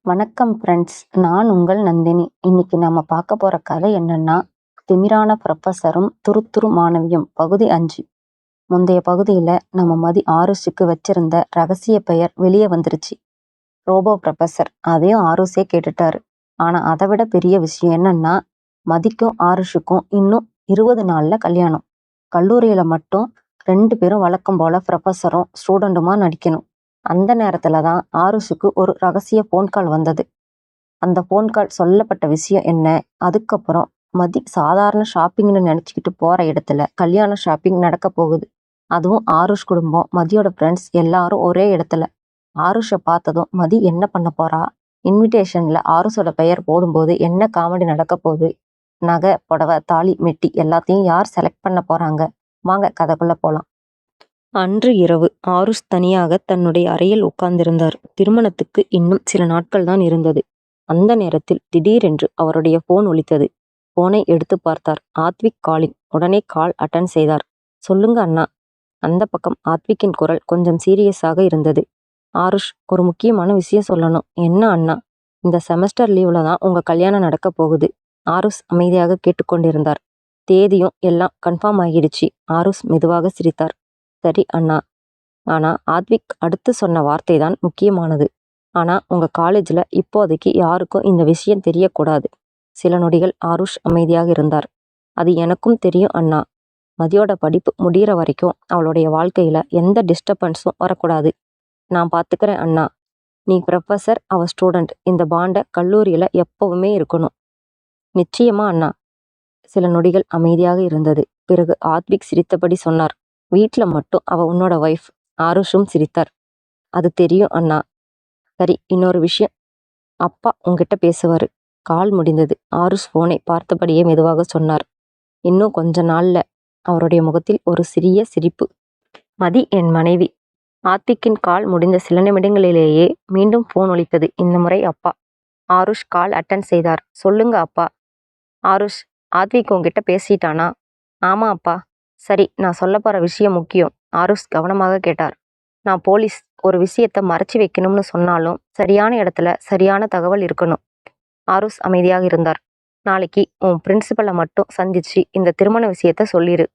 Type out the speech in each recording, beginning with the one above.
வணக்கம் ஃப்ரெண்ட்ஸ், நான் உங்கள் நந்தினி. இன்னைக்கு நம்ம பார்க்க போற கதை என்னன்னா, திமிரான ப்ரொஃபஸரும் துருத்துரு மாணவியும் பகுதி 5. முந்தைய பகுதியில நம்ம மதி ஆருஷுக்கு வச்சிருந்த ரகசிய பெயர் வெளியே வந்துருச்சு. Robo professor. அதையும் ஆருஷே கேட்டுட்டாரு. ஆனா அதை விட பெரிய விஷயம் என்னன்னா, மதிக்கும் ஆருஷுக்கும் இன்னும் 20 நாள்ல கல்யாணம். கல்லூரியில மட்டும் 2 பேரும் வழக்கம் போல ப்ரொஃபஸரும் ஸ்டூடெண்ட்டுமா நடிக்கணும். அந்த நேரத்துல தான் ஆருஷுக்கு ஒரு ரகசிய ஃபோன் கால் வந்தது. அந்த ஃபோன் கால் சொல்லப்பட்ட விஷயம் என்ன? அதுக்கப்புறம் மதி சாதாரண ஷாப்பிங்னு நினைச்சுக்கிட்டு போற இடத்துல கல்யாண ஷாப்பிங் நடக்க போகுது. அதுவும் ஆருஷ் குடும்பம், மதியோட ஃப்ரெண்ட்ஸ் எல்லாரும் ஒரே இடத்துல. ஆருஷை பார்த்ததும் மதி என்ன பண்ண போறா? இன்விடேஷன்ல ஆருஷோட பெயர் போடும்போது என்ன காமெடி நடக்க போகுது? நகை, புடவை, தாலி, மெட்டி எல்லாத்தையும் யார் செலக்ட் பண்ண போறாங்க? வாங்க கதைக்குள்ள போலாம். அன்று இரவு ஆருஷ் தனியாக தன்னுடைய அறையில் உட்கார்ந்திருந்தார். திருமணத்துக்கு இன்னும் சில நாட்கள் தான் இருந்தது. அந்த நேரத்தில் திடீரென்று அவருடைய போன் ஒலித்தது. போனை எடுத்து பார்த்தார். ஆத்விக் காலிங். உடனே கால் அட்டன் செய்தார். சொல்லுங்க அண்ணா. அந்த பக்கம் ஆத்விக்கின் குரல் கொஞ்சம் சீரியஸாக இருந்தது. ஆருஷ், ஒரு முக்கியமான விஷயம் சொல்லணும். என்ன அண்ணா? இந்த செமஸ்டர் லீவ்ல தான் உங்க கல்யாணம் நடக்க போகுது. ஆருஷ் அமைதியாக கேட்டுக்கொண்டிருந்தார். தேதியும் எல்லாம் கன்ஃபார்ம் ஆகிடுச்சு. ஆருஷ் மெதுவாக சிரித்தார். சரி அண்ணா. ஆனா ஆத்விக் அடுத்து சொன்ன வார்த்தை தான் முக்கியமானது. ஆனா உங்க காலேஜ்ல இப்போதைக்கு யாருக்கும் இந்த விஷயம் தெரியக்கூடாது. சில நொடிகள் ஆருஷ் அமைதியாக இருந்தார். அது எனக்கும் தெரியும் அண்ணா. மதியோட படிப்பு முடிகிற வரைக்கும் அவளுடைய வாழ்க்கையில எந்த டிஸ்டர்பன்ஸும் வரக்கூடாது. நான் பார்த்துக்கிறேன் அண்ணா. நீ ப்ரொஃபஸர், அவ ஸ்டூடெண்ட். இந்த பாண்டை கல்லூரியில எப்பவுமே இருக்கணும். நிச்சயமா அண்ணா. சில நொடிகள் அமைதியாக இருந்தது. பிறகு ஆத்விக் சிரித்தபடி சொன்னார். வீட்டில் மட்டும் அவ உன்னோட ஒய்ஃப். ஆருஷும் சிரித்தார். அது தெரியும் அண்ணா. சரி, இன்னொரு விஷயம். அப்பா உங்ககிட்ட பேசுவாரு. கால் முடிந்தது. ஆருஷ் போனை பார்த்தபடியே மெதுவாக சொன்னார். இன்னும் கொஞ்ச நாள்ல. அவருடைய முகத்தில் ஒரு சிறிய சிரிப்பு. மதி என் மனைவி. ஆத்விக்கின் கால் முடிந்த சில நிமிடங்களிலேயே மீண்டும் போன் ஒலித்தது. இந்த முறை அப்பா. ஆருஷ் கால் அட்டன் செய்தார். சொல்லுங்க அப்பா. ஆருஷ், ஆத்விக் உங்ககிட்ட பேசிட்டானா? ஆமா அப்பா. சரி, நான் சொல்ல போற விஷயம் முக்கியம். ஆருஷ் கவனமாக கேட்டார். நான் போலீஸ். ஒரு விஷயத்த மறைச்சு வைக்கணும்னு சொன்னாலும் சரியான இடத்துல சரியான தகவல் இருக்கணும். ஆருஷ் அமைதியாக இருந்தார். நாளைக்கு உன் பிரின்சிபலை மட்டும் சந்திச்சு இந்த திருமண விஷயத்த சொல்லிடு.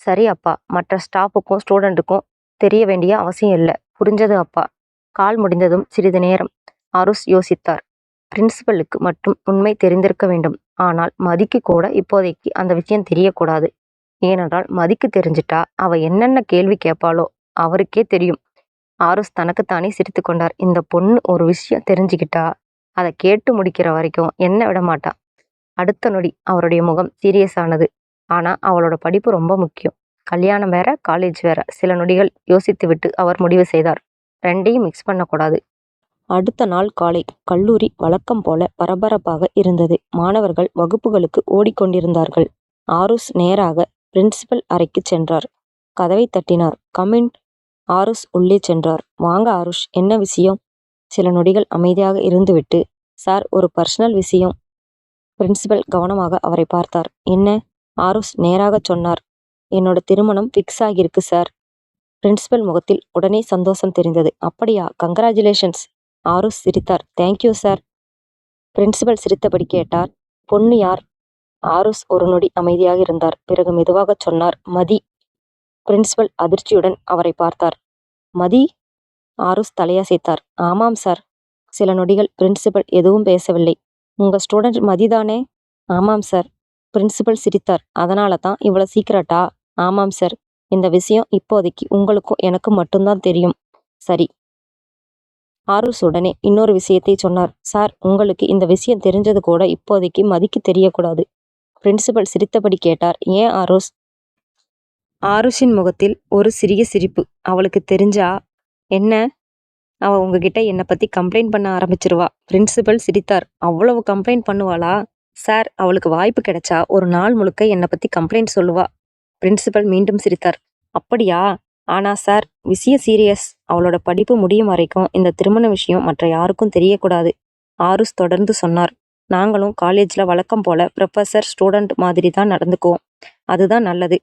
சரி அப்பா. மற்ற ஸ்டாஃபுக்கும் ஸ்டூடெண்ட்டுக்கும் தெரிய வேண்டிய அவசியம் இல்லை. புரிஞ்சது அப்பா. கால் முடிந்ததும் சிறிது நேரம் ஆருஷ் யோசித்தார். பிரின்சிபலுக்கு மட்டும் உண்மை தெரிந்திருக்க வேண்டும். ஆனால் மதிக்கு கூட இப்போதைக்கு அந்த விஷயம் தெரியக்கூடாது. ஏனென்றால் மதிக்கு தெரிஞ்சிட்டா அவ என்னென்ன கேள்வி கேட்பாளோ அவருக்கே தெரியும். ஆருஷ் தனக்குத்தானே சிரித்து கொண்டார். இந்த பொண்ணு ஒரு விஷயம் தெரிஞ்சுக்கிட்டா அதை கேட்டு முடிக்கிற வரைக்கும் என்ன விட மாட்டா. அடுத்த நொடி அவருடைய முகம் சீரியஸ் ஆனது. ஆனா அவளோட படிப்பு ரொம்ப முக்கியம். கல்யாணம் வேற, காலேஜ் வேற. சில நொடிகள் யோசித்து விட்டு அவர் முடிவு செய்தார். ரெண்டையும் மிக்ஸ் பண்ணக்கூடாது. அடுத்த நாள் காலை கல்லூரி வழக்கம் போல பரபரப்பாக இருந்தது. மாணவர்கள் வகுப்புகளுக்கு ஓடிக்கொண்டிருந்தார்கள். ஆருஷ் நேராக பிரின்சிபல் அறைக்கு சென்றார். கதவை தட்டினார். கமின். ஆருஷ் உள்ளே சென்றார். வாங்க ஆருஷ், என்ன விஷயம்? சில நொடிகள் அமைதியாக இருந்துவிட்டு, சார், ஒரு பர்சனல் விஷயம். பிரின்சிபல் கவனமாக அவரை பார்த்தார். என்ன? ஆருஷ் நேராக சொன்னார். என்னோட திருமணம் ஃபிக்ஸ் ஆகியிருக்கு சார். பிரின்சிபல் முகத்தில் உடனே சந்தோஷம் தெரிந்தது. அப்படியா? கங்க்ராச்சுலேஷன்ஸ். ஆருஷ் சிரித்தார். Thank you sir. பிரின்சிபல் சிரித்தபடி கேட்டார். பொண்ணு யார்? ஆருஷ் ஒரு நொடி அமைதியாக இருந்தார். பிறகு மெதுவாக சொன்னார். மதி. பிரின்சிபல் அதிர்ச்சியுடன் அவரை பார்த்தார். மதி? ஆருஷ் தலையசைத்தார். ஆமாம் சார். சில நொடிகள் பிரின்சிபல் எதுவும் பேசவில்லை. உங்க ஸ்டூடெண்ட் மதிதானே? ஆமாம் சார். பிரின்சிபல் சிரித்தார். அதனால தான் இவ்வளவு சீக்கிரட்டா? ஆமாம் சார். இந்த விஷயம் இப்போதைக்கு உங்களுக்கும் எனக்கும் மட்டும்தான் தெரியும். சரி. ஆருஷ் உடனே இன்னொரு விஷயத்தை சொன்னார். சார், உங்களுக்கு இந்த விஷயம் தெரிஞ்சது கூட இப்போதைக்கு மதிக்கு தெரியக்கூடாது. பிரின்சிபல் சிரித்தபடி கேட்டார். ஏன் ஆருஷ்? ஆருஷின் முகத்தில் ஒரு சிறிய சிரிப்பு. அவளுக்கு தெரிஞ்சா என்ன? அவ உங்ககிட்ட என்னை பத்தி கம்ப்ளைண்ட் பண்ண ஆரம்பிச்சிருவா. பிரின்சிபல் சிரித்தார். அவ்வளவு கம்ப்ளைண்ட் பண்ணுவாளா? சார், அவளுக்கு வாய்ப்பு கிடைச்சா ஒரு நாள் முழுக்க என்னை பத்தி கம்ப்ளைண்ட் சொல்லுவா. பிரின்சிபல் மீண்டும் சிரித்தார். அப்படியா? ஆனா சார், விஷயம் சீரியஸ். அவளோட படிப்பு முடியும் வரைக்கும் இந்த திருமண விஷயம் மற்ற யாருக்கும் தெரியக்கூடாது. ஆருஷ் தொடர்ந்து சொன்னார். நாங்களும் காலேஜ்ல வழக்கம் போல ப்ரொஃபஸர் ஸ்டூடெண்ட் மாதிரி தான் நடந்துக்குவோம். அதுதான் நல்லது.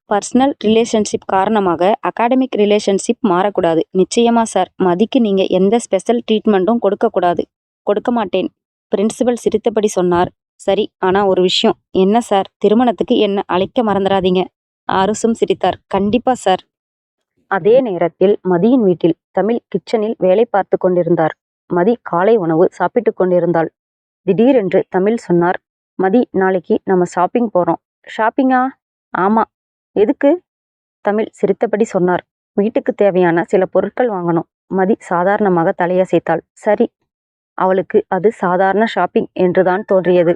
பர்சனல் ரிலேஷன்ஷிப் காரணமாக அகாடமிக் ரிலேஷன்ஷிப் மாறக்கூடாது. நிச்சயமா சார். மதிக்கு நீங்க எந்த ஸ்பெஷல் ட்ரீட்மெண்ட்டும் கொடுக்கக்கூடாது. கொடுக்க மாட்டேன். பிரின்சிபல் சிரித்தபடி சொன்னார். சரி, ஆனா ஒரு விஷயம். என்ன சார், திருமணத்துக்கு என்ன அழைக்க மறந்துடாதீங்க. ஆருஷும் சிரித்தார். கண்டிப்பா சார். அதே நேரத்தில் மதியின் வீட்டில் தமிழ் கிச்சனில் வேலை பார்த்து கொண்டிருந்தார். மதி காலை உணவு சாப்பிட்டுக் கொண்டிருந்தாள். திடீரென்று தமிழ் சொன்னார். மதி, நாளைக்கு நம்ம ஷாப்பிங் போறோம். ஷாப்பிங்கா? ஆமா. எதுக்கு? தமிழ் சிரித்தபடி சொன்னார். வீட்டுக்கு தேவையான சில பொருட்கள் வாங்கணும். மதி சாதாரணமாக தலையசைத்தாள். சரி. அவளுக்கு அது சாதாரண ஷாப்பிங் என்றுதான் தோன்றியது.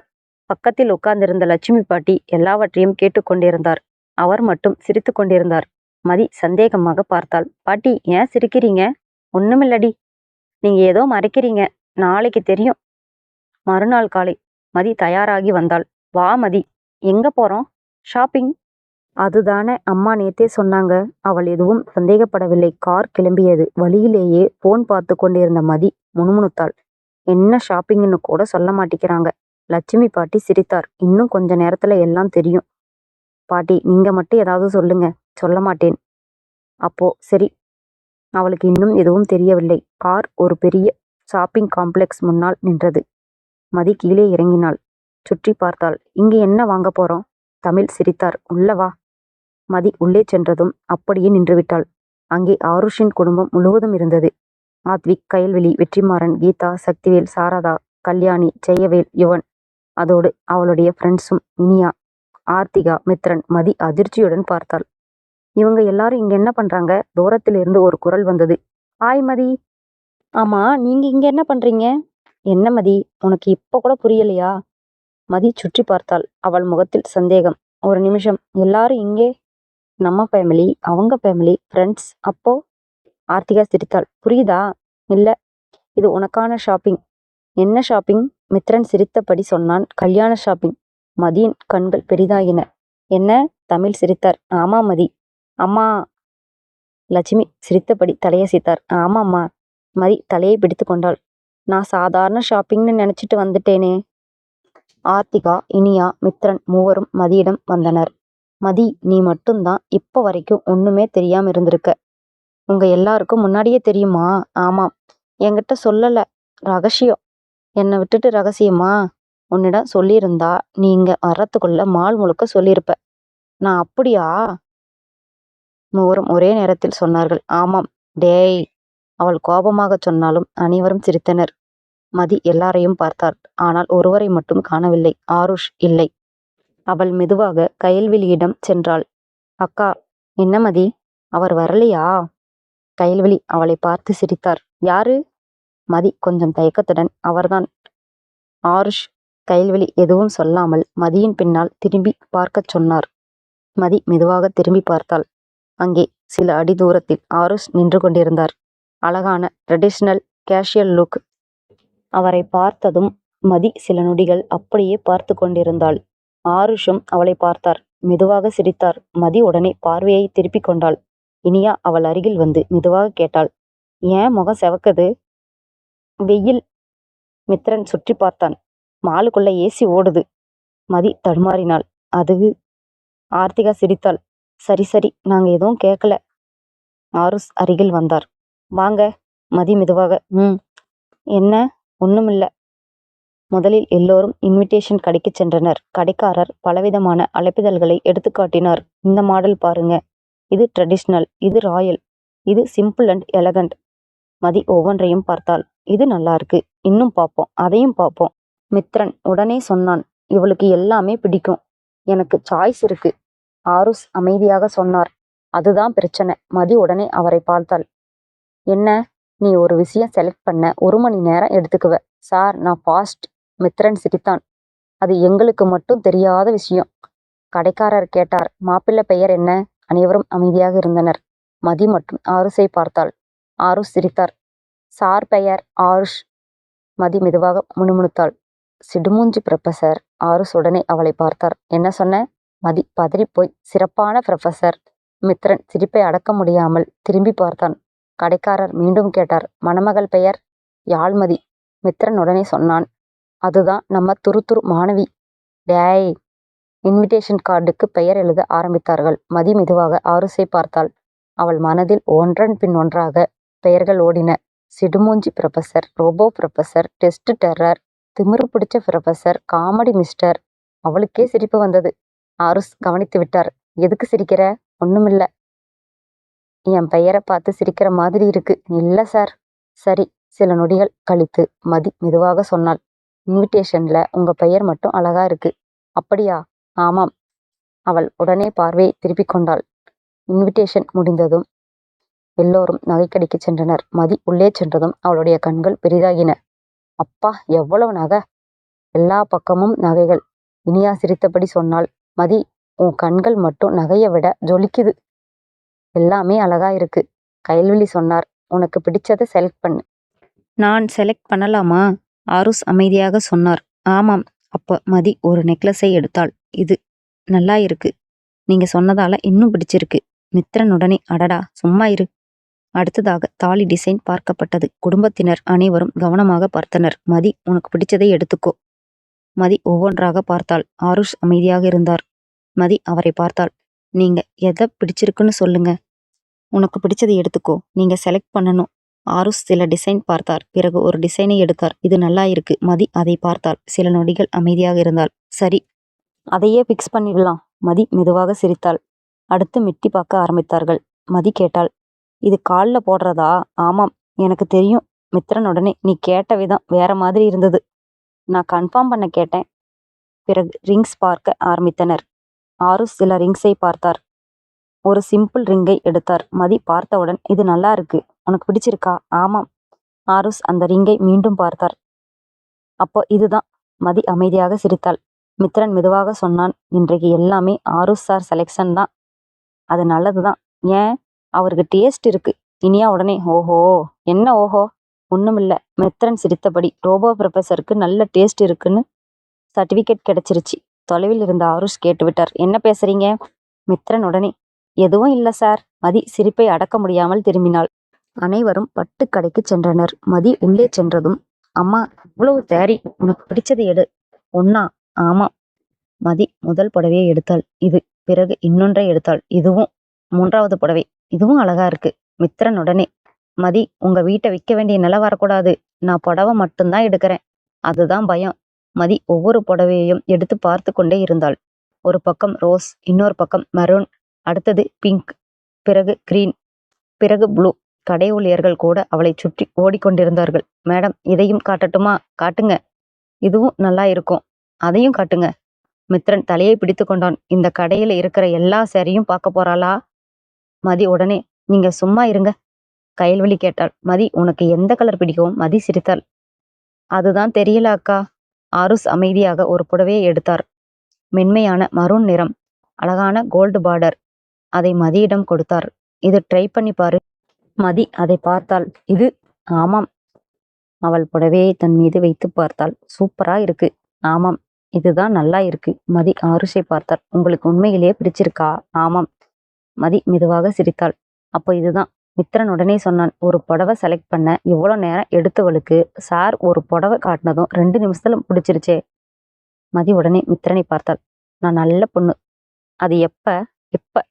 பக்கத்தில் உட்கார்ந்திருந்த லட்சுமி பாட்டி எல்லாவற்றையும் கேட்டுக்கொண்டிருந்தார். அவர் மட்டும் சிரித்து கொண்டிருந்தார். மதி சந்தேகமாக பார்த்தாள். பாட்டி, ஏன் சிரிக்கிறீங்க? ஒண்ணுமில்லடி. நீங்க ஏதோ மறைக்கிறீங்க. நாளைக்கு தெரியும். மறுநாள் காலை மதி தயாராகி வந்தாள். வா மதி. எங்க போறோம்? ஷாப்பிங். அதுதானே அம்மா நேத்தே சொன்னாங்க. அவள் எதுவும் சந்தேகப்படவில்லை. கார் கிளம்பியது. வழியிலேயே போன் பார்த்து கொண்டிருந்த மதி முணுமுணுத்தாள். என்ன ஷாப்பிங்னு கூட சொல்ல மாட்டேங்கிறாங்க. லட்சுமி பாட்டி சிரித்தார். இன்னும் கொஞ்ச நேரத்துல எல்லாம் தெரியும். பாட்டி, நீங்க மட்டும் ஏதாவது சொல்லுங்க. சொல்ல மாட்டேன். அப்போ சரி. அவளுக்கு இன்னும் எதுவும் தெரியவில்லை. கார் ஒரு பெரிய ஷாப்பிங் காம்ப்ளெக்ஸ் முன்னால் நின்றது. மதி கீழே இறங்கினாள். சுற்றி பார்த்தாள். இங்கு என்ன வாங்க போறோம்? தமிழ் சிரித்தார். உள்ள வா. மதி உள்ளே சென்றதும் அப்படியே நின்றுவிட்டாள். அங்கே ஆருஷின் குடும்பம் முழுவதும் இருந்தது. ஆத்விக், கயல்விழி, வெற்றிமாறன், கீதா, சக்திவேல், சாரதா, கல்யாணி, ஜெயவேல், யுவன், அதோடு அவளுடைய ஃப்ரெண்ட்ஸும் இனியா, ஆர்த்திகா, மித்ரன். மதி அதிர்ச்சியுடன் பார்த்தாள். இவங்க எல்லாரும் இங்க என்ன பண்றாங்க? தூரத்தில் இருந்து ஒரு குரல் வந்தது. ஆய் மதி. ஆமா, நீங்க இங்க என்ன பண்றீங்க? என்ன மதி, உனக்கு இப்ப கூட புரியலையா? மதி சுற்றி பார்த்தாள். அவள் முகத்தில் சந்தேகம். ஒரு நிமிஷம். எல்லாரும் இங்கே? நம்ம ஃபேமிலி, அவங்க ஃபேமிலி, ஃப்ரெண்ட்ஸ். அப்போ? ஆர்த்திகா சிரித்தாள். புரியுதா? இல்ல, இது உனக்கான ஷாப்பிங். என்ன ஷாப்பிங்? மித்ரன் சிரித்தபடி சொன்னான். கல்யாண ஷாப்பிங். மதியின் கண்கள் பெரிதாகின. என்ன? தமிழ் சிரித்தார். ஆமா மதி. அம்மா. லட்சுமி சிரித்தபடி தலையசைத்தார். ஆமாம்மா. மதி தலையை பிடித்து கொண்டாள். நான் சாதாரண ஷாப்பிங்னு நினைச்சிட்டு வந்துட்டேனே. ஆர்த்திகா, இனியா, மித்ரன் மூவரும் மதியிடம் வந்தனர். மதி, நீ மட்டும்தான் இப்ப வரைக்கும் ஒண்ணுமே தெரியாம இருந்திருக்க. உங்க எல்லாருக்கும் முன்னாடியே தெரியுமா? ஆமாம். என்கிட்ட சொல்லல. ரகசியம். என்னை விட்டுட்டு ரகசியமா? உன்னிடம் சொல்லியிருந்தா நீ இங்க வர்றதுக்குள்ள மால் முழுக்க சொல்லியிருப்ப. நான் அப்படியா? மூவரும் ஒரே நேரத்தில் சொன்னார்கள். ஆமாம். டேய். அவள் கோபமாக சொன்னாலும் அனைவரும் சிரித்தனர். மதி எல்லாரையும் பார்த்தாள். ஆனால் ஒருவரை மட்டும் காணவில்லை. ஆருஷ் இல்லை. அவள் மெதுவாக கயல்விழியிடம் சென்றாள். அக்கா. என்ன மதி? அவர் வரலையா? கயல்விழி அவளை பார்த்து சிரித்தார். யாரு? மதி கொஞ்சம் தயக்கத்துடன். அவர்தான். ஆருஷ். கயல்விழி எதுவும் சொல்லாமல் மதியின் பின்னால் திரும்பி பார்க்கச் சொன்னார். மதி மெதுவாக திரும்பி பார்த்தாள். அங்கே சில அடி தூரத்தில் ஆருஷ் நின்று கொண்டிருந்தார். அழகான ட்ரெடிஷனல் கேஷுவல் லுக். அவரை பார்த்ததும் மதி சில நொடிகள் அப்படியே பார்த்து கொண்டிருந்தாள். ஆருஷும் அவளை பார்த்தார். மெதுவாக சிரித்தார். மதி உடனே பார்வையை திருப்பிக் கொண்டாள். இனியா அவள் அருகில் வந்து மெதுவாக கேட்டாள். ஏன் முகம் செவக்குது? வெயில். மித்ரன் சுற்றி பார்த்தான். மாலுக்குள்ள ஏசி ஓடுது. மதி தடுமாறினாள். அது. ஆர்த்திகா சிரித்தாள். சரி சரி, நாங்க எதுவும் கேட்கல. ஆருஷ் அருகில் வந்தார். வாங்க. மதி மெதுவாக. என்ன? ஒண்ணுமில்ல. முதலில் எல்லோரும் இன்விடேஷன் கடைக்கு சென்றனர். கடைக்காரர் பலவிதமான அழைப்பிதழ்களை எடுத்து காட்டினார். இந்த மாடல் பாருங்க. இது ட்ரெடிஷ்னல், இது ராயல், இது சிம்பிள் அண்ட் எலகண்ட். மதி ஒவ்வொன்றையும் பார்த்தாள். இது நல்லா இருக்கு. இன்னும் பார்ப்போம், அதையும் பார்ப்போம். மித்ரன் உடனே சொன்னான். இவளுக்கு எல்லாமே பிடிக்கும். எனக்கு சாய்ஸ் இருக்கு. ஆருஷ் அமைதியாக சொன்னார். அதுதான் பிரச்சனை. மதி உடனே அவரை பார்த்தாள். என்ன? நீ ஒரு விஷயம் செலக்ட் பண்ண 1 மணி நேரம் எடுத்துக்குவ. சார், நான் ஃபாஸ்ட். மித்ரன் சிரித்தான். அது எங்களுக்கு மட்டும் தெரியாத விஷயம். கடைக்காரர் கேட்டார். மாப்பிள்ளை பெயர் என்ன? அனைவரும் அமைதியாக இருந்தனர். மதி மட்டும் ஆருஷை பார்த்தாள். ஆருஷ் சிரித்தார். சார் பெயர் ஆருஷ். மதி மெதுவாக முணுமுணுத்தாள். சிடுமூஞ்சி ப்ரொஃபசர். ஆருஷ் உடனே அவளை பார்த்தார். என்ன சொன்ன? மதி பதறிப்போய், சிறப்பான ப்ரொஃபசர். மித்ரன் சிரிப்பை அடக்க முடியாமல் திரும்பி பார்த்தான். கடைக்காரர் மீண்டும் கேட்டார். மணமகள் பெயர்? யாழ்மதி. மித்ரன் உடனே சொன்னான். அதுதான் நம்ம துருதுரு மாணவி. டேய். இன்விடேஷன் கார்டுக்கு பெயர் எழுத ஆரம்பித்தார்கள். மதி மெதுவாக ஆருஷை பார்த்தாள். அவள் மனதில் ஒன்றன் பின் ஒன்றாக பெயர்கள் ஓடின. சிடுமூஞ்சி professor, robo professor, test terror, திமிரு பிடிச்ச ப்ரொஃபசர், காமெடி மிஸ்டர். அவளுக்கே சிரிப்பு வந்தது. ஆருஷ் கவனித்து விட்டார். எதுக்கு சிரிக்கிற? ஒண்ணுமில்ல. என் பெயரை பார்த்து சிரிக்கிற மாதிரி இருக்கு. இல்ல சார். சரி. சில நொடிகள் கழித்து மதி மெதுவாக சொன்னாள். இன்விடேஷன்ல உங்க பெயர் மட்டும் அழகா இருக்கு. அப்படியா? ஆமாம். அவள் உடனே பார்வையை திருப்பிக் கொண்டாள். இன்விடேஷன் முடிந்ததும் எல்லோரும் நகைக்கடைக்கு சென்றனர். மதி உள்ளே சென்றதும் அவளுடைய கண்கள் பெரிதாகின. அப்பா, எவ்வளவு நகை! எல்லா பக்கமும் நகைகள். இனியா சிரித்தபடி சொன்னாள். மதி, உன் கண்கள் மட்டும் நகையை விட ஜொலிக்குது. எல்லாமே அழகா இருக்கு. கயல்விழி சொன்னார். உனக்கு பிடிச்சதை செலக்ட் பண்ணு. நான் செலக்ட் பண்ணலாமா? ஆருஷ் அமைதியாக சொன்னார். ஆமாம். அப்ப மதி ஒரு நெக்லஸை எடுத்தாள். இது நல்லா இருக்கு. நீங்க சொன்னதால இன்னும் பிடிச்சிருக்கு. மித்ரன் உடனே அடடா சும்மா இரு. அடுத்ததாக தாலி டிசைன் பார்க்கப்பட்டது. குடும்பத்தினர் அனைவரும் கவனமாக பார்த்தனர். மதி, உனக்கு பிடிச்சதை எடுத்துக்கோ. மதி ஒவ்வொன்றாக பார்த்தாள். ஆருஷ் அமைதியாக இருந்தார். மதி அவரை பார்த்தாள். நீங்க எதை பிடிச்சிருக்குன்னு சொல்லுங்க. உனக்கு பிடிச்சதை எடுத்துக்கோ. நீங்க செலக்ட் பண்ணணும். ஆருஷ் சில டிசைன் பார்த்தார். பிறகு ஒரு டிசைனை எடுத்தார். இது நல்லா இருக்கு. மதி அதை பார்த்தாள். சில நொடிகள் அமைதியாக இருந்தாள். சரி, அதையே பிக்ஸ் பண்ணிடலாம். மதி மெதுவாக சிரித்தாள். அடுத்து மெட்டி பார்க்க ஆரம்பித்தார்கள். மதி கேட்டாள், இது காலில் போடுறதா? ஆமாம், எனக்கு தெரியும். மித்ரன் உடனே, நீ கேட்ட விதம் வேற மாதிரி இருந்தது. நான் கன்ஃபார்ம் பண்ண கேட்டேன். பிறகு ரிங்ஸ் பார்க்க ஆரம்பித்தனர். ஆருஷ் சில ரிங்ஸை பார்த்தார். ஒரு சிம்பிள் ரிங்கை எடுத்தார். மதி பார்த்தவுடன், இது நல்லா இருக்கு. உனக்கு பிடிச்சிருக்கா? ஆமாம். ஆருஷ் அந்த ரிங்கை மீண்டும் பார்த்தார். அப்போ இதுதான். மதி அமைதியாக சிரித்தாள். மித்ரன் மெதுவாக சொன்னான். இன்றைக்கு எல்லாமே ஆருஷ் சார் செலெக்ஷன் தான். அது நல்லதுதான். ஏன்? அவருக்கு டேஸ்ட் இருக்கு. இனியா உடனே, ஓஹோ. என்ன ஓஹோ? ஒண்ணுமில்ல. மித்ரன் சிரித்தபடி, ரோபோ ப்ரொஃபசருக்கு நல்ல டேஸ்ட் இருக்குன்னு சர்டிபிகேட் கிடைச்சிருச்சு. தொலைவில் இருந்த ஆருஷ் கேட்டுவிட்டார். என்ன பேசுறீங்க? மித்ரன் உடனே, எதுவும் இல்ல சார். மதி சிரிப்பை அடக்க முடியாமல் திரும்பினாள். அனைவரும் பட்டு கடைக்கு சென்றனர். மதி உள்ளே சென்றதும், அம்மா, இவ்வளவு தேரி, உனக்கு பிடிச்சதை எடு. ஒன்னா? ஆமா. மதி முதல் புடவையை எடுத்தாள். இது. பிறகு இன்னொன்றை எடுத்தாள். இதுவும். மூன்றாவது புடவை. இதுவும் அழகா இருக்கு. மித்ரன் உடனே, மதி, உங்க வீட்டை விற்க வேண்டிய நிலை வரக்கூடாது. நான் புடவை மட்டும்தான் எடுக்கிறேன். அதுதான் பயம். மதி ஒவ்வொரு புடவையையும் எடுத்து பார்த்து கொண்டே இருந்தாள். ஒரு பக்கம் ரோஸ், இன்னொரு பக்கம் மெரூன், அடுத்தது பிங்க், பிறகு கிரீன், பிறகு ப்ளூ. கடை ஊழியர்கள் கூட அவளை சுற்றி ஓடிக்கொண்டிருந்தார்கள். மேடம், இதையும் காட்டட்டுமா? காட்டுங்க. இதுவும் நல்லா இருக்கும். அதையும் காட்டுங்க. மித்ரன் தலையை பிடித்து கொண்டான். இந்த கடையில இருக்கிற எல்லா சேரையும் பார்க்க போறாளா? மதி உடனே, நீங்க சும்மா இருங்க. கயல்விழி கேட்டாள். மதி, உனக்கு எந்த கலர் பிடிக்கும்? மதி சிரித்தாள். அதுதான் தெரியல அக்கா. ஆருஷ் அமைதியாக ஒரு புடவையை எடுத்தார். மென்மையான மரூன் நிறம், அழகான கோல்டு பார்டர். அதை மதியிடம் கொடுத்தார். இது ட்ரை பண்ணி பாரு. மதி அதை பார்த்தாள். இது? ஆமாம். அவள் புடவையை தன் மீது வைத்து பார்த்தாள். சூப்பரா இருக்கு. ஆமாம், இதுதான் நல்லா இருக்கு. மதி ஆருஷை பார்த்தாள். உங்களுக்கு உண்மையிலேயே பிடிச்சிருக்கா? ஆமாம். மதி மெதுவாக சிரித்தாள். அப்போ இதுதான். மித்ரன் உடனே சொன்னான். ஒரு புடவை செலக்ட் பண்ண இவ்வளோ நேரம் எடுத்தவளுக்கு சார் ஒரு புடவை காட்டினதும் 2 நிமிஷத்துல பிடிச்சிருச்சே. மதி உடனே மித்ரனை பார்த்தாள். நான் நல்ல பொண்ணு. அது எப்ப? எப்ப?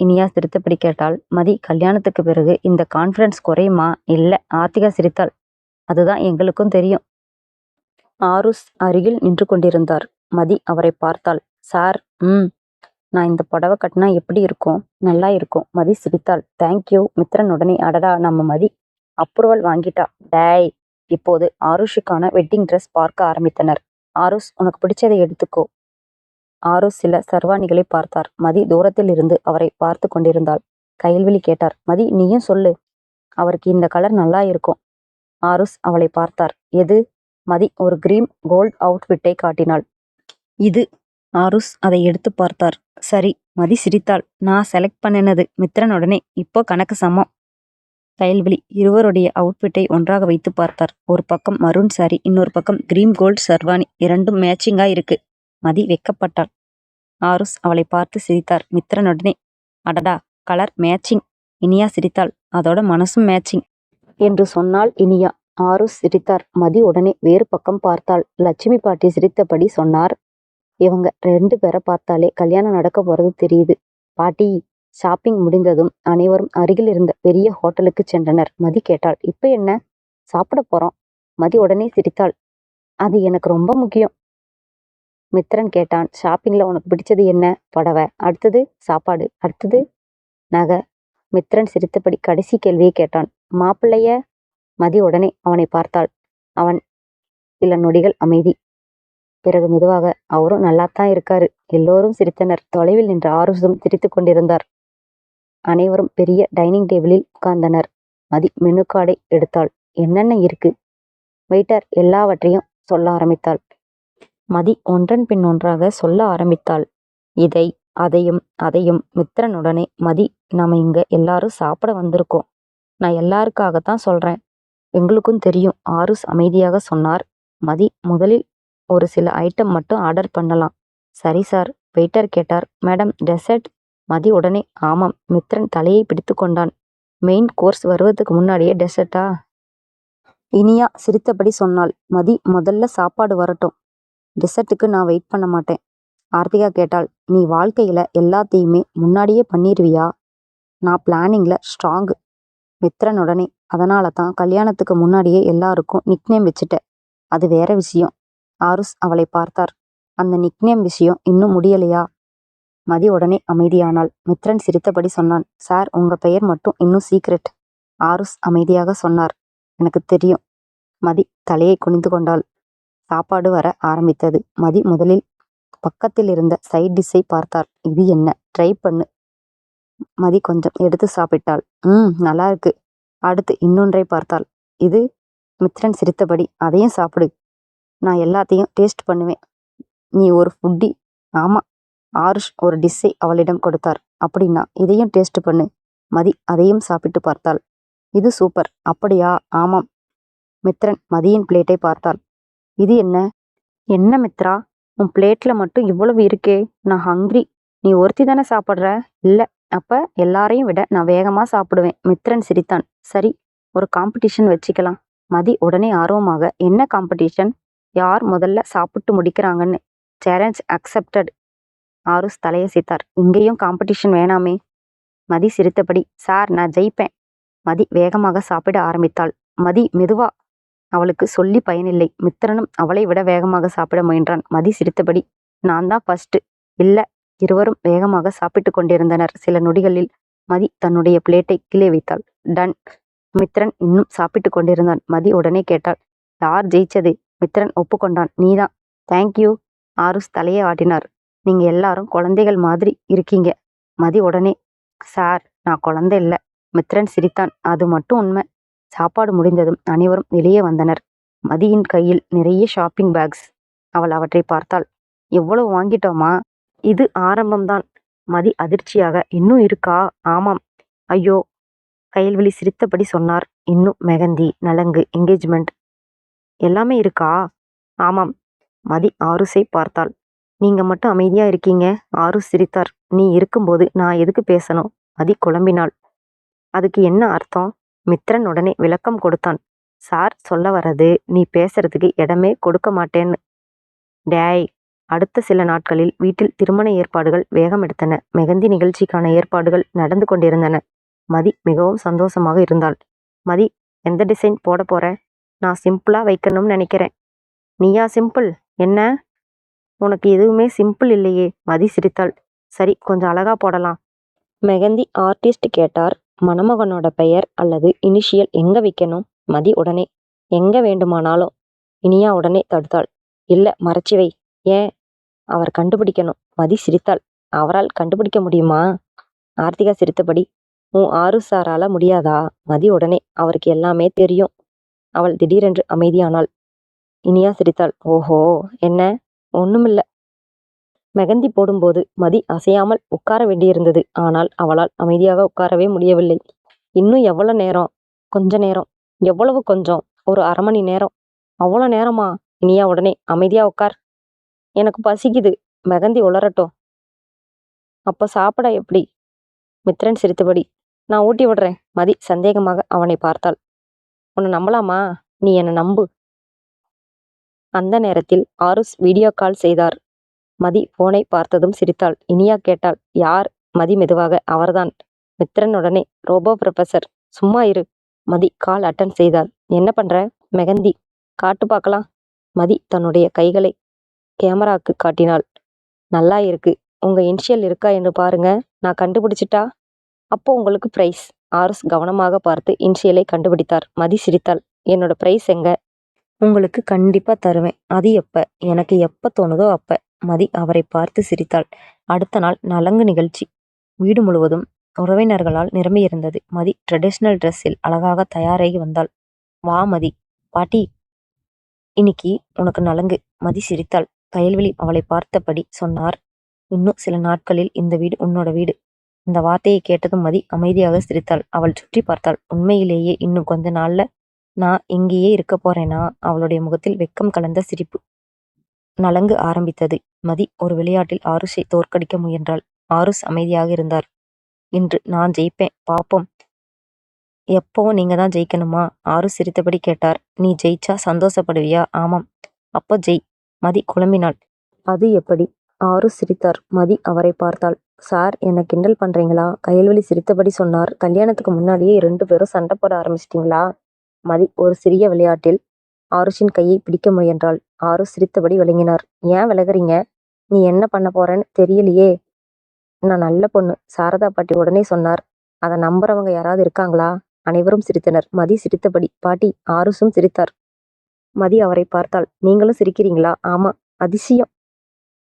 இனியா சிரித்தபடி கேட்டாள். மதி, கல்யாணத்துக்கு பிறகு இந்த கான்ஃபிடன்ஸ் குறையுமா? இல்ல. ஆர்த்திகா சிரித்தாள். அதுதான் எங்களுக்கும் தெரியும். ஆருஷ் அருகில் நின்று கொண்டிருந்தார். மதி அவரை பார்த்தாள். சார், நான் இந்த புடவை கட்டினா எப்படி இருக்கும்? நல்லா இருக்கும். மதி சிரித்தாள். தேங்க்யூ. மித்ரன் உடனே, அடடா, நம்ம மதி அப்ரூவல் வாங்கிட்டா. டேய். இப்போது ஆருஷுக்கான வெட்டிங் ட்ரெஸ் பார்க்க ஆரம்பித்தனர். ஆருஷ், உனக்கு பிடிச்சதை எடுத்துக்கோ. ஆருஷ் சில சர்வாணிகளை பார்த்தார். மதி தூரத்தில் இருந்து அவரை பார்த்து கொண்டிருந்தாள். கயல்விழி கேட்டார். மதி, நீயும் சொல்லு. அவருக்கு இந்த கலர் நல்லா இருக்கும். ஆருஷ் அவளை பார்த்தார். எது? மதி ஒரு கிரீம் கோல்ட் அவுட்ஃபிட்டை காட்டினாள். இது. ஆருஷ் அதை எடுத்து பார்த்தார். சரி. மதி சிரித்தாள். நான் செலக்ட் பண்ணினது. மித்ரன் உடனே, இப்போ கணக்கு சமம். கயல்விழி இருவருடைய அவுட்ஃபிட்டை ஒன்றாக வைத்து பார்த்தார். ஒரு பக்கம் மரூன் சாரி, இன்னொரு பக்கம் கிரீம் கோல்ட் சர்வாணி. இரண்டும் மேட்சிங்கா இருக்கு. மதி வெக்கப்பட்டாள். ஆருஷ் அவளை பார்த்து சிரித்தார். மித்ரன் உடனே, அடடா, கலர் மேட்சிங். இனியா சிரித்தாள். அதோட மனசும் மேட்சிங் என்று சொன்னாள் இனியா. ஆருஷ் சிரித்தார். மதி உடனே வேறு பக்கம் பார்த்தாள். லட்சுமி பாட்டி சிரித்தபடி சொன்னார். இவங்க 2 பேரை பார்த்தாலே கல்யாணம் நடக்க போறது தெரியுது. பாட்டி, ஷாப்பிங் முடிந்ததும் அனைவரும் அருகில் இருந்த பெரிய ஹோட்டலுக்கு சென்றனர். மதி கேட்டாள், இப்ப என்ன? சாப்பிட போறோம். மதி உடனே சிரித்தாள். அது எனக்கு ரொம்ப முக்கியம். மித்ரன் கேட்டான், ஷாப்பிங்ல உனக்கு பிடிச்சது என்ன? புடவை. அடுத்தது சாப்பாடு. அடுத்தது நகை. மித்ரன் சிரித்தபடி கடைசி கேள்வியை கேட்டான். மாப்பிள்ளைய? மதி உடனே அவனை பார்த்தாள். அவன் சில நொடிகள் அமைதி. பிறகு மெதுவாக, அவரும் நல்லாத்தான் இருக்காரு. எல்லோரும் சிரித்தனர். தொலைவில் நின்ற ஆருஷும் சிரித்துக் கொண்டிருந்தார். அனைவரும் பெரிய டைனிங் டேபிளில் உட்கார்ந்தனர். மதி மெனு கார்டை எடுத்தாள். என்னென்ன இருக்கு? வெயிட்டர் எல்லாவற்றையும் சொல்ல ஆரம்பித்தாள். மதி ஒன்றன் பின் ஒன்றாக சொல்ல ஆரம்பித்தாள். இதை அதையும் அதையும். மித்ரனுடனே, மதி, நாம இங்க எல்லாரும் சாப்பிட வந்திருக்கோம். நான் எல்லாருக்காகத்தான் சொல்றேன். எங்களுக்கும் தெரியும். ஆருஷ் அமைதியாக சொன்னார். மதி, முதலில் ஒரு சில ஐட்டம் மட்டும் ஆர்டர் பண்ணலாம். சரி சார். வெயிட்டர் கேட்டார். Madam, dessert? மதி உடனே ஆமாம். மித்ரன் தலையை பிடித்து கொண்டான். மெயின் கோர்ஸ் வருவதற்கு முன்னாடியே டெசர்ட்டா? இனியா சிரித்தபடி சொன்னாள். மதி, முதல்ல சாப்பாடு வரட்டும். டெசர்ட்டுக்கு நான் வெயிட் பண்ண மாட்டேன். ஆர்த்திகா கேட்டாள், நீ வாழ்க்கையில எல்லாத்தையுமே முன்னாடியே பண்ணிருவியா? நான் பிளானிங்ல ஸ்ட்ராங்கு. மித்ரன் உடனே, அதனால தான் கல்யாணத்துக்கு முன்னாடியே எல்லாருக்கும் நிக்நேம் வச்சுட்ட. அது வேற விஷயம். ஆருஷ் அவளை பார்த்தார். அந்த நிக்நேம் விஷயம் இன்னும் முடியலையா? மதி உடனே அமைதியானாள். மித்ரன் சிரித்தபடி சொன்னான், சார், உங்க பெயர் மட்டும் இன்னும் சீக்ரெட். ஆருஷ் அமைதியாக சொன்னார். எனக்கு தெரியும். மதி தலையை குனிந்து கொண்டாள். சாப்பாடு வர ஆரம்பித்தது. மதி முதலில் பக்கத்தில் இருந்த சைட் டிஷ்ஷை பார்த்தார். இது என்ன? ட்ரை பண்ணு. மதி கொஞ்சம் எடுத்து சாப்பிட்டாள். நல்லா இருக்கு. அடுத்து இன்னொன்றை பார்த்தாள். இது? மித்ரன் சிரித்தபடி, அதையும் சாப்பிடு. நான் எல்லாத்தையும் டேஸ்ட் பண்ணுவேன். நீ ஒரு ஃபுட்டி. ஆமா. ஆருஷ் ஒரு டிஷ்ஷை அவளிடம் கொடுத்தார். அப்படின்னா இதையும் டேஸ்ட் பண்ணு. மதி அதையும் சாப்பிட்டு பார்த்தாள். இது சூப்பர். அப்படியா? ஆமாம். மித்ரன் மதியின் பிளேட்டை பார்த்தாள். இது என்ன? என்ன மித்ரா, உன் பிளேட்ல மட்டும் இவ்வளவு இருக்கே. நான் ஹங்க்ரி. நீ ஒருத்தி தானே சாப்பிட்ற? இல்ல. அப்ப எல்லாரையும் விட நான் வேகமா சாப்பிடுவேன். மித்ரன் சிரித்தான். சரி, ஒரு காம்படிஷன் வச்சுக்கலாம். மதி உடனே ஆர்வமாக, என்ன காம்படிஷன்? யார் முதல்ல சாப்பிட்டு முடிக்கிறாங்கன்னு. Challenge accepted. ஆருஷ் தலையசைத்தார். இங்கேயும் காம்படிஷன் வேணாமே. மதி சிரித்தபடி, சார், நான் ஜெயிப்பேன். மதி வேகமாக சாப்பிட ஆரம்பித்தாள். மதி, மெதுவா. அவளுக்கு சொல்லி பயனில்லை. மித்ரனும் அவளை விட வேகமாக சாப்பிட முயன்றான். மதி சிரித்தபடி, நான் தான் ஃபர்ஸ்ட். இல்ல. இருவரும் வேகமாக சாப்பிட்டு கொண்டிருந்தனர். சில நொடிகளில் மதி தன்னுடைய பிளேட்டை கீழே வைத்தாள். டன். மித்ரன் இன்னும் சாப்பிட்டு கொண்டிருந்தான். மதி உடனே கேட்டாள், யார் ஜெயிச்சது? மித்ரன் ஒப்புக்கொண்டான். நீதான். தேங்க்யூ. ஆருஷ் தலையை ஆட்டினார். நீங்க எல்லாரும் குழந்தைகள் மாதிரி இருக்கீங்க. மதி உடனே, சார், நான் குழந்தை இல்ல. மித்ரன் சிரித்தான். அது மட்டும் உண்மை. சாப்பாடு முடிந்ததும் அனைவரும் வெளியே வந்தனர். மதியின் கையில் நிறைய ஷாப்பிங் பேக்ஸ். அவள் அவற்றை பார்த்தாள். எவ்வளவு வாங்கிட்டோமா? இது ஆரம்பம்தான். மதி அதிர்ச்சியாக, இன்னும் இருக்கா? ஆமாம். ஐயோ. கைல்விழி சிரித்தபடி சொன்னார். இன்னும் மெகந்தி, நலங்கு, என்கேஜ்மெண்ட் எல்லாமே இருக்கா? ஆமாம். மதி ஆருஷை பார்த்தாள். நீங்க மட்டும் அமைதியா இருக்கீங்க. ஆருஷ் சிரித்தார். நீ இருக்கும்போது நான் எதுக்கு பேசணும்? மதி குழம்பினாள். அதுக்கு என்ன அர்த்தம்? மித்ரன் உடனே விளக்கம் கொடுத்தான். சார் சொல்ல வர்றது, நீ பேசுறதுக்கு இடமே கொடுக்க மாட்டேன்னு. டேய். அடுத்த சில நாட்களில் வீட்டில் திருமண ஏற்பாடுகள் வேகம் எடுத்தன. மெகந்தி நிகழ்ச்சிக்கான ஏற்பாடுகள் நடந்து கொண்டிருந்தன. மதி மிகவும் சந்தோஷமாக இருந்தாள். மதி, எந்த டிசைன் போட போற? நான் சிம்பிளா வைக்கணும்னு நினைக்கிறேன். நீயா சிம்பிள்? என்ன? உனக்கு எதுவுமே சிம்பிள் இல்லையே. மதி சிரித்தாள். சரி, கொஞ்சம் அழகா போடலாம். மெகந்தி ஆர்டிஸ்ட் கேட்டார். மணமகனோட பெயர் அல்லது இனிஷியல் எங்க வைக்கணும்? மதி உடனே, எங்க வேண்டுமானாலும். இனியா உடனே தடுத்தாள். இல்ல, மறைச்சி வை. ஏன்? அவர் கண்டுபிடிக்கணும். மதி சிரித்தாள். அவரால் கண்டுபிடிக்க முடியுமா? ஆர்த்திகா சிரித்தபடி, உன் ஆருஷ் சாரால முடியாதா? மதி உடனே, அவருக்கு எல்லாமே தெரியும். அவள் திடீரென்று அமைதியானாள். இனியா சிரித்தாள். ஓஹோ, என்ன? ஒண்ணுமில்ல. மெகந்தி போடும்போது மதி அசையாமல் உட்கார வேண்டியிருந்தது. ஆனால் அவளால் அமைதியாக உட்காரவே முடியவில்லை. இன்னும் எவ்வளவு நேரம்? கொஞ்ச நேரம். எவ்வளவு கொஞ்சம்? ஒரு அரை மணி நேரம். அவ்வளோ நேரமா? இனியா உடனே, அமைதியா உட்கார். எனக்கு பசிக்குது. மெகந்தி உளரட்டும். அப்ப சாப்பிட எப்படி? மித்ரன் சிரித்தபடி, நான் ஊட்டி விடுறேன். மதி சந்தேகமாக அவனை பார்த்தாள். உன்னை நம்பலாமா? நீ என்னை நம்பு. அந்த நேரத்தில் ஆருஷ் வீடியோ கால் செய்தார். மதி போனை பார்த்ததும் சிரித்தாள். இனியா கேட்டாள், யார்? மதி மெதுவாக. அவர்தான். மித்திரன் உடனே, ரோபோ புரொஃபசர். சும்மா இரு. மதி கால் அட்டன் செய்தாள். என்ன பண்ற? மெகந்தி. காட்டு பார்க்கலாம். மதி தன்னுடைய கைகளை கேமராக்கு காட்டினாள். நல்லா இருக்கு. உங்க இனிஷியல் இருக்கா என்று பாருங்க. நான் கண்டுபிடிச்சிட்டா அப்போ உங்களுக்கு பிரைஸ். ஆருஸ் கவனமாக பார்த்து இனிஷியலை கண்டுபிடித்தார். மதி சிரித்தாள். என்னோட பிரைஸ் எங்க? உங்களுக்கு கண்டிப்பா தருவேன். அது எப்ப? எனக்கு எப்ப தோணுதோ அப்ப. மதி அவரை பார்த்து சிரித்தாள். அடுத்த நாள் நலங்கு நிகழ்ச்சி. வீடு முழுவதும் உறவினர்களால் நிரம்பியிருந்தது. மதி ட்ரெடிஷ்னல் ட்ரெஸ்ஸில் அழகாக தயாராகி வந்தாள். வா மதி. பாட்டி, இன்னைக்கு உனக்கு நலங்கு. மதி சிரித்தாள். கயல்விழி அவளை பார்த்தபடி சொன்னார். இன்னும் சில நாட்களில் இந்த வீடு உன்னோட வீடு. இந்த வார்த்தையை கேட்டதும் மதி அமைதியாக சிரித்தாள். அவள் சுற்றி பார்த்தாள். உண்மையிலேயே இன்னும் கொஞ்ச நாள்ல நான் இங்கேயே இருக்க போறேனா? அவளுடைய முகத்தில் வெட்கம் கலந்த சிரிப்பு. நலங்கு ஆரம்பித்தது. மதி ஒரு விளையாட்டில் ஆருஷை தோற்கடிக்க முயன்றாள். ஆருஷ் அமைதியாக இருந்தார். இன்று நான் ஜெயிப்பேன், பாப்போம். எப்பவும் நீங்க தான் ஜெயிக்கணுமா? ஆருஷ் சிரித்தபடி கேட்டார். நீ ஜெயிச்சா சந்தோஷப்படுவியா? ஆமாம். அப்போ ஜெய். மதி குழம்பினாள். அது எப்படி? ஆருஷ் சிரித்தார். மதி அவரை பார்த்தாள். சார், என்ன கிண்டல் பண்றீங்களா? கயல்விழி சிரித்தபடி சொன்னார். கல்யாணத்துக்கு முன்னாடியே 2 பேரும் சண்டை போட ஆரம்பிச்சிட்டீங்களா? மதி ஒரு சிறிய விளையாட்டில் ஆருஷின் கையை பிடிக்க முயன்றாள். ஆருஷ் சிரித்தபடி விளங்கினார். ஏன் விலகுறீங்க? நீ என்ன பண்ண போறேன்னு தெரியலையே. நான் நல்ல பொண்ணு, சாரதா பாட்டி உடனே சொன்னார். அதை நம்புறவங்க யாராவது இருக்காங்களா? அனைவரும் சிரித்தனர். மதி சிரித்தபடி. பாட்டி. ஆருஷும் சிரித்தார். மதி அவரை பார்த்தாள். நீங்களும் சிரிக்கிறீங்களா? ஆமா. அதிசயம்.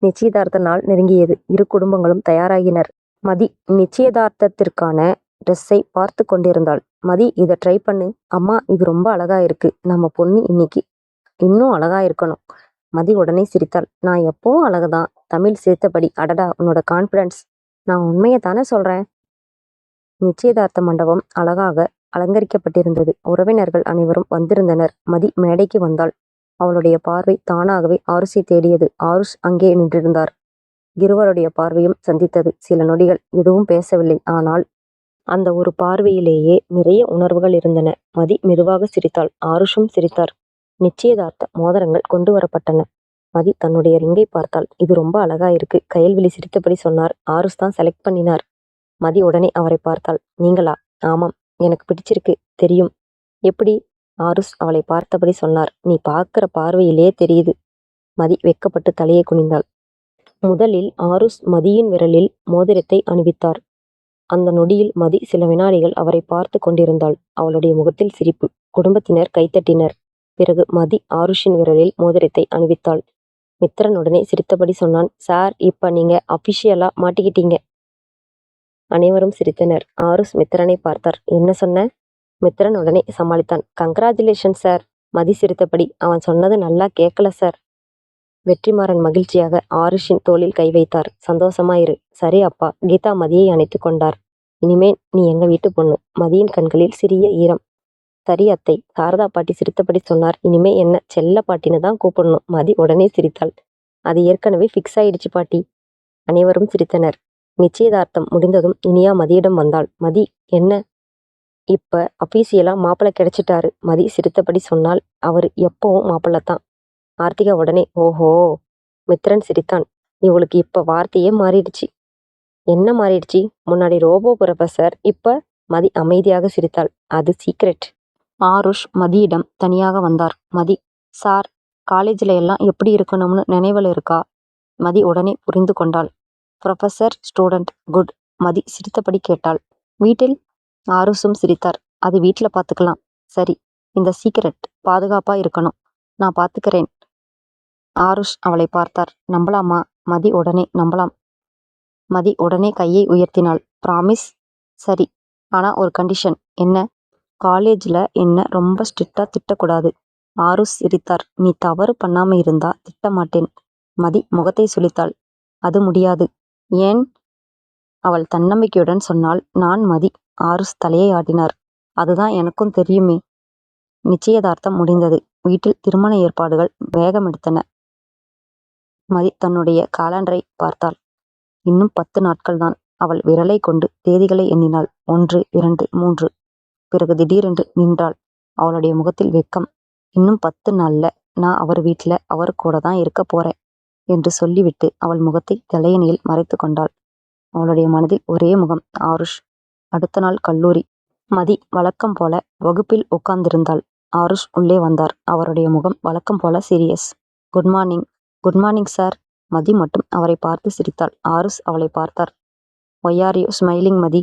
நிச்சயதார்த்த நாள் நெருங்கியது. இரு குடும்பங்களும் தயாராகினர். மதி நிச்சயதார்த்தத்திற்கான ட்ரெஸ்ஸை பார்த்து கொண்டிருந்தாள். மதி, இதை ட்ரை பண்ணு. அம்மா, இது ரொம்ப அழகா இருக்கு. நம்ம பொண்ணு இன்னைக்கு இன்னும் அழகா இருக்கணும். மதி உடனே சிரித்தாள். நான் எப்பவும் அழகுதான். தமிழ் சிரித்தபடி. அடடா, உன்னோட கான்பிடன்ஸ். நான் உண்மையை தானே சொல்றேன். நிச்சயதார்த்த மண்டபம் அழகாக அலங்கரிக்கப்பட்டிருந்தது. உறவினர்கள் அனைவரும் வந்திருந்தனர். மதி மேடைக்கு வந்தாள். அவளுடைய பார்வை தானாகவே ஆருஷை தேடியது. ஆருஷ் அங்கே நின்றிருந்தார். இருவருடைய பார்வையும் சந்தித்தது. சில நொடிகள் எதுவும் பேசவில்லை. ஆனால் அந்த ஒரு பார்வையிலேயே நிறைய உணர்வுகள் இருந்தன. மதி மெதுவாக சிரித்தாள். ஆருஷும் சிரித்தார். நிச்சயதார்த்த மோதிரங்கள் கொண்டு வரப்பட்டன. மதி தன்னுடைய ரிங்கை பார்த்தாள். இது ரொம்ப அழகா இருக்கு. கயல்விழி சிரித்தபடி சொன்னார். ஆருஷ் தான் செலக்ட் பண்ணினார். மதி உடனே அவரை பார்த்தாள். நீங்களா? ஆமாம். எனக்கு பிடிச்சிருக்கு. தெரியும். எப்படி? ஆருஷ் அவளை பார்த்தபடி சொன்னார். நீ பார்க்கிற பார்வையிலே தெரியுது. மதி வெட்கப்பட்டு தலையை குனிந்தாள். முதலில் ஆருஷ் மதியின் விரலில் மோதிரத்தை அணிவித்தார். அந்த நொடியில் மதி சில வினாடிகள் அவரை பார்த்து கொண்டிருந்தாள். அவளுடைய முகத்தில் சிரிப்பு. குடும்பத்தினர் கைத்தட்டினர். பிறகு மதி ஆருஷின் விரலில் மோதிரத்தை அணிவித்தாள். மித்திரன் உடனே சிரித்தபடி சொன்னான். சார், இப்ப நீங்க அபிஷியலா மாட்டிக்கிட்டீங்க. அனைவரும் சிரித்தனர். ஆருஷ் மித்திரனை பார்த்தார். என்ன சொன்ன? மித்திரன் உடனே சமாளித்தான். Congratulation sir. மதி சிரித்தபடி. அவன் சொன்னது நல்லா கேட்கல சார். வெற்றிமாறன் மகிழ்ச்சியாக ஆருஷின் தோளில் கை வைத்தார். சந்தோஷமாயிரு. சரி அப்பா. கீதா மதியை அணைத்து கொண்டார். இனிமே நீ எங்க வீட்டு பொண்ணு. மதியின் கண்களில் சிறிய ஈரம். சரி அத்தை. சாரதா பாட்டி சிரித்தபடி சொன்னார். இனிமே என்ன செல்ல பாட்டின்னு தான் கூப்பிடணும். மதி உடனே சிரித்தாள். அது ஏற்கனவே ஃபிக்ஸ் ஆயிடுச்சு பாட்டி. அனைவரும் சிரித்தனர். நிச்சயதார்த்தம் முடிந்ததும் இனியா மதியிடம் வந்தாள். மதி, என்ன? இப்ப அபீசியலா மாப்பிள்ளை கிடைச்சிட்டாரு. மதி சிரித்தபடி சொன்னால். அவரு எப்பவும் மாப்பிள்ளத்தான். ஆர்த்திகா உடனே ஓஹோ. மித்திரன் சிரித்தான். இவளுக்கு இப்ப வார்த்தையே மாறிடுச்சு. என்ன மாறிடுச்சு? முன்னாடி ரோபோ புரொஃபசர், இப்ப? மதி அமைதியாக சிரித்தாள். அது சீக்ரெட். ஆருஷ் மதியிடம் தனியாக வந்தார். மதி, சார், காலேஜில் எல்லாம் எப்படி இருக்கணும்னு நினைவில் இருக்கா? மதி உடனே புரிந்து கொண்டாள். Professor student good. மதி சிரித்தபடி கேட்டாள். வீட்டில்? ஆருஷும் சிரித்தார். அது வீட்டில் பார்த்துக்கலாம். சரி, இந்த சீக்ரெட் பாதுகாப்பா இருக்கணும். நான் பார்த்துக்கிறேன். ஆருஷ் அவளை பார்த்தார். நம்பலாமா? மதி உடனே நம்பலாம். மதி உடனே கையை உயர்த்தினாள். ப்ராமிஸ்? சரி, ஆனா ஒரு கண்டிஷன். என்ன? காலேஜில் என்ன ரொம்ப ஸ்ட்ரிக்டா திட்டக்கூடாது. ஆருஷ் சிரித்தார். நீ தவறு பண்ணாம இருந்தா திட்ட மாட்டேன். மதி முகத்தை சுளித்தாள். அது முடியாது. ஏன்? அவள் தன்னம்பிக்கையுடன் சொன்னாள். நான் மதி. ஆருஷ் தலையை ஆட்டினார். அதுதான் எனக்கும் தெரியுமே. நிச்சயதார்த்தம் முடிந்தது. வீட்டில் திருமண ஏற்பாடுகள் வேகமெடுத்தன. மதி தன்னுடைய காலண்டரை பார்த்தாள். இன்னும் 10 நாட்கள்தான். அவள் விரலை கொண்டு தேதிகளை எண்ணினாள். 1, 2, 3. பிறகு திடீரென்று நின்றாள். அவளுடைய முகத்தில் வெட்கம். இன்னும் 10 நாள்ல நான் அவர் வீட்டுல அவர் கூட தான் இருக்க போறேன் என்று சொல்லிவிட்டு அவள் முகத்தை தலையணையில் மறைத்து கொண்டாள். அவளுடைய மனதில் ஒரே முகம், ஆருஷ். அடுத்த நாள் கல்லூரி. மதி வழக்கம் போல வகுப்பில் உட்கார்ந்திருந்தாள். ஆருஷ் உள்ளே வந்தார். அவருடைய முகம் வழக்கம் போல serious. Good morning. Good morning sir. Mathi மட்டும் அவரை பார்த்து சிரித்தாள். ஆருஷ் அவளை பார்த்தார். Why are you smiling Mathi?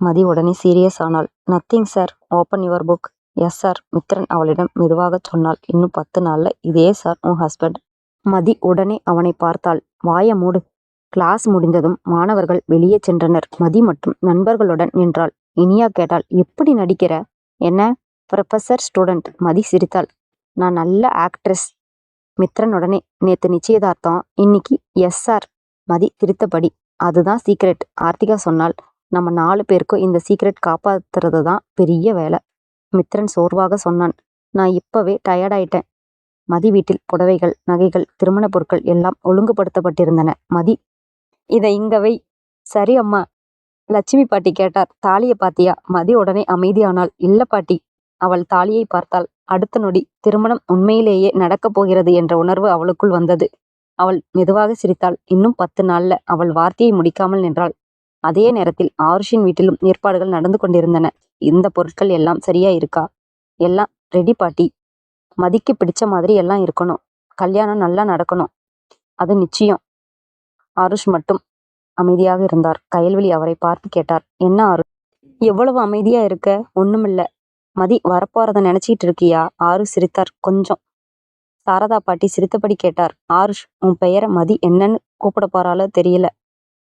Mathi உடனே சீரியஸ் ஆனாள். Nothing sir. Open your book. Yes sir. Mithran அவளிடம் மெதுவாகச் சொன்னாள். இன்னும் 10 நாள்ல இதே சார் உன் ஹஸ்பண்ட். மதி உடனே அவனை பார்த்தாள். வாய மூடு. கிளாஸ் முடிந்ததும் மாணவர்கள் வெளியே சென்றனர். மதி மட்டும் நண்பர்களுடன் நின்றாள். இனியா கேட்டாள், எப்படி நடிக்கிற? என்ன? Professor student. மதி சிரித்தாள். நான் நல்ல ஆக்ட்ரஸ். மித்ரன் உடனே, நேத்து நிச்சயதார்த்தம், இன்னைக்கு எஸ் சார். மதி திருத்தபடி, அதுதான் சீக்ரெட். ஆர்த்திகா சொன்னாள். நம்ம 4 பேருக்கும் இந்த சீக்ரெட் காப்பாத்துறது தான் பெரிய வேலை. மித்ரன் சோர்வாக சொன்னான். நான் இப்பவே டயர்டாயிட்டேன். மதி வீட்டில் புடவைகள், நகைகள், திருமண பொருட்கள் எல்லாம் ஒழுங்குபடுத்தப்பட்டிருந்தன. மதி, இதை இங்க வை. சரி அம்மா. லட்சுமி பாட்டி கேட்டார். தாலியை பாத்தியா? மதி உடனே அமைதியானாள். இல்ல பாட்டி. அவள் தாலியை பார்த்தாள். அடுத்த நொடி திருமணம் உண்மையிலேயே நடக்கப் போகிறது என்ற உணர்வு அவளுக்குள் வந்தது. அவள் மெதுவாக சிரித்தாள். இன்னும் 10 நாள்ல. அவள் வார்த்தையை முடிக்காமல் நின்றாள். அதே நேரத்தில் ஆருஷின் வீட்டிலும் ஏற்பாடுகள் நடந்து கொண்டிருந்தன. இந்த பொருட்கள் எல்லாம் சரியா இருக்கா? எல்லாம் ரெடி பாட்டி. மதிக்கு பிடிச்ச மாதிரி எல்லாம் இருக்கணும். கல்யாணம் நல்லா நடக்கணும். அது நிச்சயம். ஆருஷ் மட்டும் அமைதியாக இருந்தார். கயல்விழி அவரை பார்த்து கேட்டார். என்ன ஆருஷ், எவ்வளவு அமைதியா இருக்க? ஒண்ணுமில்ல. மதி வரப்போறத நினைச்சிட்டு இருக்கியா? ஆருஷ் சிரித்தார். கொஞ்சம். சாரதா பாட்டி சிரித்தபடி கேட்டார். ஆருஷ், உன் பெயரை மதி என்னன்னு கூப்பிட போறாளோ தெரியல.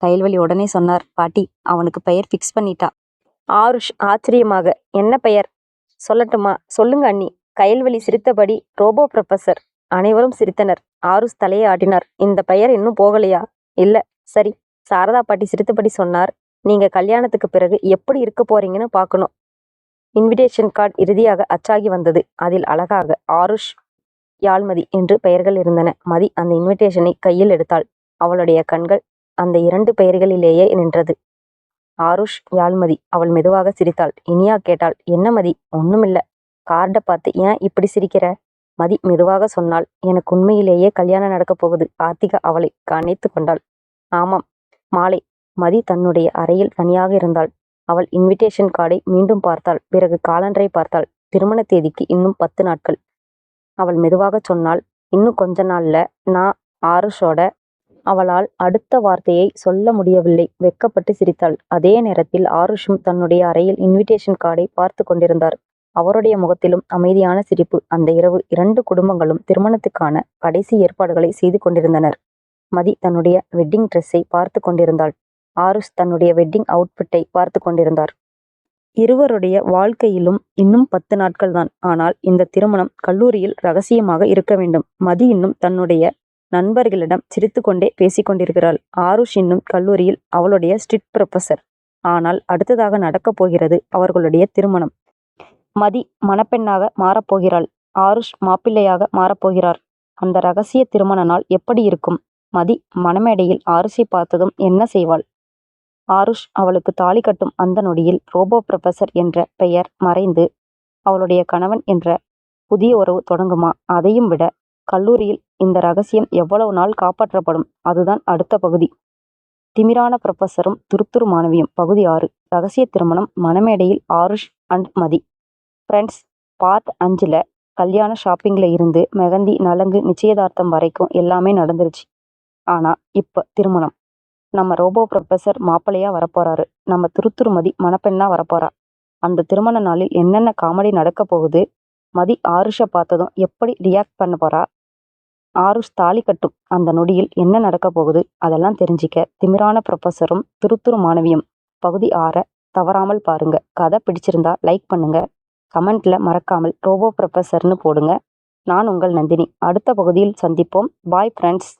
கயல்விழி உடனே சொன்னார். பாட்டி, அவனுக்கு பெயர் ஃபிக்ஸ் பண்ணிட்டா. ஆருஷ் ஆச்சரியமாக, என்ன பெயர்? சொல்லட்டுமா? சொல்லுங்க அண்ணி. கயல்விழி சிரித்தபடி, ரோபோ ப்ரொஃபசர். அனைவரும் சிரித்தனர். ஆருஷ் தலையை ஆட்டினார். இந்த பெயர் இன்னும் போகலையா? இல்ல. சரி. சாரதா பாட்டி சிரித்தபடி சொன்னார். நீங்க கல்யாணத்துக்கு பிறகு எப்படி இருக்க போறீங்கன்னு பார்க்கணும். இன்விடேஷன் கார்டு இறுதியாக அச்சாகி வந்தது. அதில் அழகாக ஆருஷ், யாழ்மதி என்று பெயர்கள் இருந்தன. மதி அந்த இன்விடேஷனை கையில் எடுத்தாள். அவளுடைய கண்கள் அந்த 2 பெயர்களிலேயே நின்றது. ஆருஷ், யாழ்மதி. அவள் மெதுவாக சிரித்தாள். இனியா கேட்டாள். என்ன மதி? ஒண்ணுமில்ல. கார்டை பார்த்து ஏன் இப்படி சிரிக்கிற? மதி மெதுவாக சொன்னாள். எனக்கு உண்மையிலேயே கல்யாணம் நடக்கப் போகுது. ஆர்த்திகா அவளை கனைத்து கொண்டாள். ஆமாம். மாலை. மதி தன்னுடைய அறையில் தனியாக இருந்தாள். அவள் இன்விடேஷன் கார்டை மீண்டும் பார்த்தாள். பிறகு காலண்டரை பார்த்தாள். திருமண தேதிக்கு இன்னும் 10 நாட்கள். அவள் மெதுவாக சொன்னாள். இன்னும் கொஞ்ச நாள்ல நான் ஆருஷோட. அவளால் அடுத்த வார்த்தையை சொல்ல முடியவில்லை. வெட்கப்பட்டு சிரித்தாள். அதே நேரத்தில் ஆருஷும் தன்னுடைய அறையில் இன்விடேஷன் கார்டை பார்த்து கொண்டிருந்தார். அவருடைய முகத்திலும் அமைதியான சிரிப்பு. அந்த இரவு 2 குடும்பங்களும் திருமணத்துக்கான கடைசி ஏற்பாடுகளை செய்து கொண்டிருந்தனர். மதி தன்னுடைய வெட்டிங் ட்ரெஸ்ஸை பார்த்து கொண்டிருந்தாள். ஆருஷ் தன்னுடைய வெட்டிங் அவுட்ஃபிட்டை பார்த்து கொண்டிருந்தார். இருவருடைய வாழ்க்கையிலும் இன்னும் 10 நாட்கள் தான். ஆனால் இந்த திருமணம் கல்லூரியில் ரகசியமாக இருக்க வேண்டும். மதி இன்னும் தன்னுடைய நண்பர்களிடம் சிரித்து கொண்டே பேசிக்கொண்டிருக்கிறாள். ஆருஷ் இன்னும் கல்லூரியில் அவளுடைய ஸ்ட்ரிக்ட் ப்ரொஃபசர். ஆனால் அடுத்ததாக நடக்கப் போகிறது அவர்களுடைய திருமணம். மதி மணப்பெண்ணாக மாறப்போகிறாள். ஆருஷ் மாப்பிள்ளையாக மாறப்போகிறார். அந்த ரகசிய திருமண நாள் எப்படி இருக்கும்? மதி மணமேடையில் ஆருஷை பார்த்ததும் என்ன செய்வாள்? ஆருஷ் அவளுக்கு தாலி கட்டும் அந்த நொடியில் ரோபோ ப்ரொஃபசர் என்ற பெயர் மறைந்து அவளுடைய கணவன் என்ற புதிய உறவு தொடங்குமா? அதையும் விட கல்லூரியில் இந்த ரகசியம் எவ்வளவு நாள் காப்பாற்றப்படும்? அதுதான் அடுத்த பகுதி. திமிரான ப்ரொஃபசரும் துருத்துரு மாணவியும். பகுதி 6. ரகசிய திருமணம் மணமேடையில் Aarush and Mathi. Friends, part 5ல் கல்யாண ஷாப்பிங்கில் இருந்து மெகந்தி, நலங்கு, நிச்சயதார்த்தம் வரைக்கும் எல்லாமே நடந்துருச்சு. ஆனால் இப்போ திருமணம். நம்ம ரோபோ ப்ரொஃபசர் மாப்பிள்ளையா வரப்போறாரு. நம்ம துருத்துரு மதி மணப்பெண்ணா வரப்போறா. அந்த திருமண நாளில் என்னென்ன காமெடி நடக்க போகுது? மதி ஆருஷை பார்த்ததும் எப்படி ரியாக்ட் பண்ண போறா? ஆருஷ் தாலி கட்டும் அந்த நொடியில் என்ன நடக்க போகுது? அதெல்லாம் தெரிஞ்சிக்க திமிரான ப்ரொஃபசரும் துருத்துரு மாணவியும் பகுதி 6 தவறாமல் பாருங்க. கதை பிடிச்சிருந்தா லைக் பண்ணுங்க. கமெண்ட்ல மறக்காமல் ரோபோ ப்ரொஃபசர்னு போடுங்க. நான் உங்கள் நந்தினி. அடுத்த பகுதியில் சந்திப்போம். Bye friends.